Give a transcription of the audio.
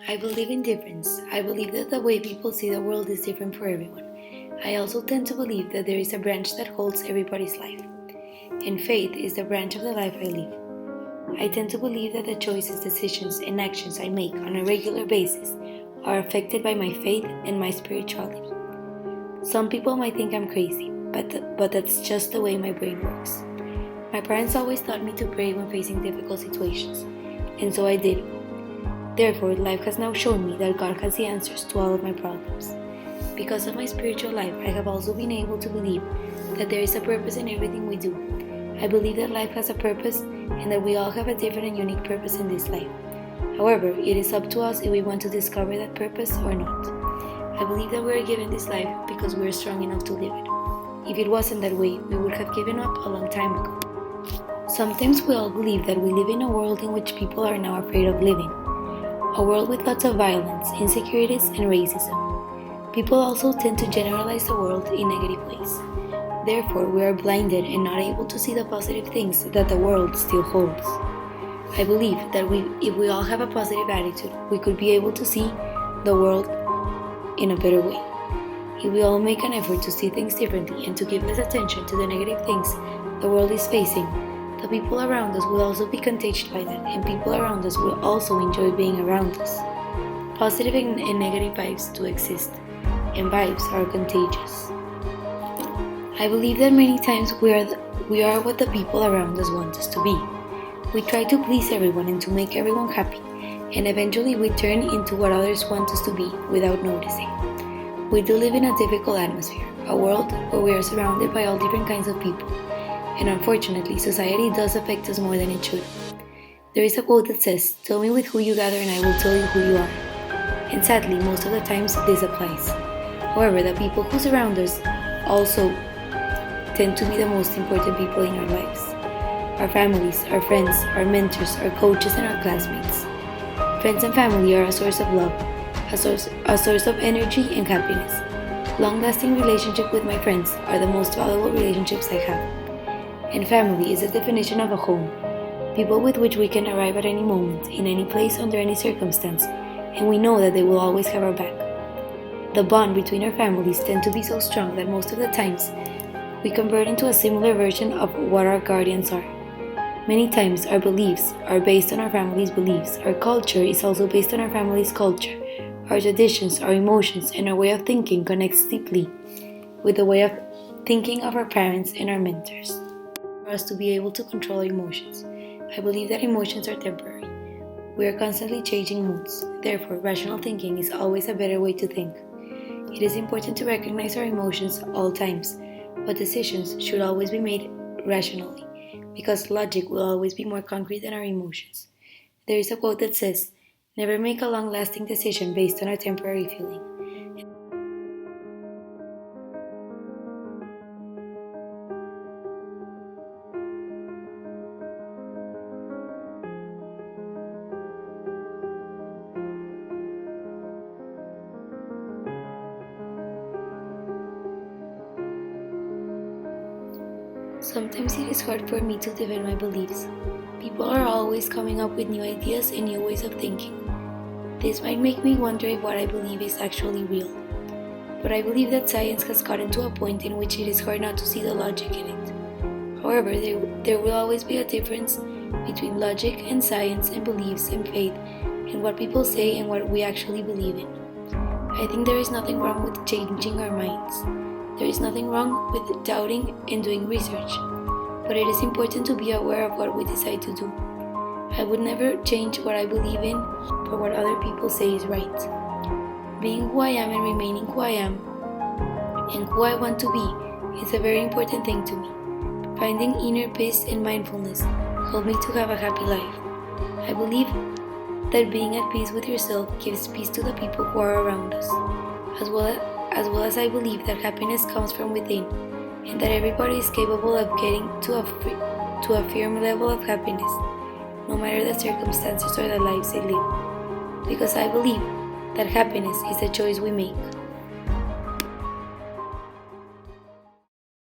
I believe in difference. I believe that the way people see the world is different for everyone. I also tend to believe that there is a branch that holds everybody's life, and faith is the branch of the life I live. I tend to believe that the choices, decisions, and actions I make on a regular basis are affected by my faith and my spirituality. Some people might think I'm crazy, but that's just the way my brain works. My parents always taught me to pray when facing difficult situations, and so I did. Therefore, life has now shown me that God has the answers to all of my problems. Because of my spiritual life, I have also been able to believe that there is a purpose in everything we do. I believe that life has a purpose and that we all have a different and unique purpose in this life. However, it is up to us if we want to discover that purpose or not. I believe that we are given this life because we are strong enough to live it. If it wasn't that way, we would have given up a long time ago. Sometimes we all believe that we live in a world in which people are now afraid of living. A world with lots of violence, insecurities, and racism. People also tend to generalize the world in negative ways. Therefore, we are blinded and not able to see the positive things that the world still holds. I believe that if we all have a positive attitude, we could be able to see the world in a better way. If we all make an effort to see things differently and to give less attention to the negative things the world is facing, the people around us will also be contagious by that, and people around us will also enjoy being around us. Positive and negative vibes do exist, and vibes are contagious. I believe that many times we are what the people around us want us to be. We try to please everyone and to make everyone happy, and eventually we turn into what others want us to be without noticing. We do live in a difficult atmosphere, a world where we are surrounded by all different kinds of people. And unfortunately, society does affect us more than it should. There is a quote that says, "Tell me with who you gather and I will tell you who you are." And sadly, most of the times this applies. However, the people who surround us also tend to be the most important people in our lives. Our families, our friends, our mentors, our coaches, and our classmates. Friends and family are a source of love, a source of energy and happiness. Long-lasting relationships with my friends are the most valuable relationships I have. And family is the definition of a home, people with which we can arrive at any moment, in any place, under any circumstance, and we know that they will always have our back. The bond between our families tend to be so strong that most of the times we convert into a similar version of what our guardians are. Many times our beliefs are based on our family's beliefs, our culture is also based on our family's culture, our traditions, our emotions, and our way of thinking connects deeply with the way of thinking of our parents and our mentors. For us to be able to control our emotions. I believe that emotions are temporary. We are constantly changing moods. Therefore, rational thinking is always a better way to think. It is important to recognize our emotions at all times, but decisions should always be made rationally, because logic will always be more concrete than our emotions. There is a quote that says, "Never make a long-lasting decision based on a temporary feeling." Sometimes it is hard for me to defend my beliefs. People are always coming up with new ideas and new ways of thinking. This might make me wonder if what I believe is actually real. But I believe that science has gotten to a point in which it is hard not to see the logic in it. However, there will always be a difference between logic and science and beliefs and faith and what people say and what we actually believe in. I think there is nothing wrong with changing our minds. There is nothing wrong with doubting and doing research, but it is important to be aware of what we decide to do. I would never change what I believe in for what other people say is right. Being who I am and remaining who I am and who I want to be is a very important thing to me. Finding inner peace and mindfulness help me to have a happy life. I believe that being at peace with yourself gives peace to the people who are around us, as well as I believe that happiness comes from within, and that everybody is capable of getting to a firm level of happiness, no matter the circumstances or the lives they live. Because I believe that happiness is a choice we make.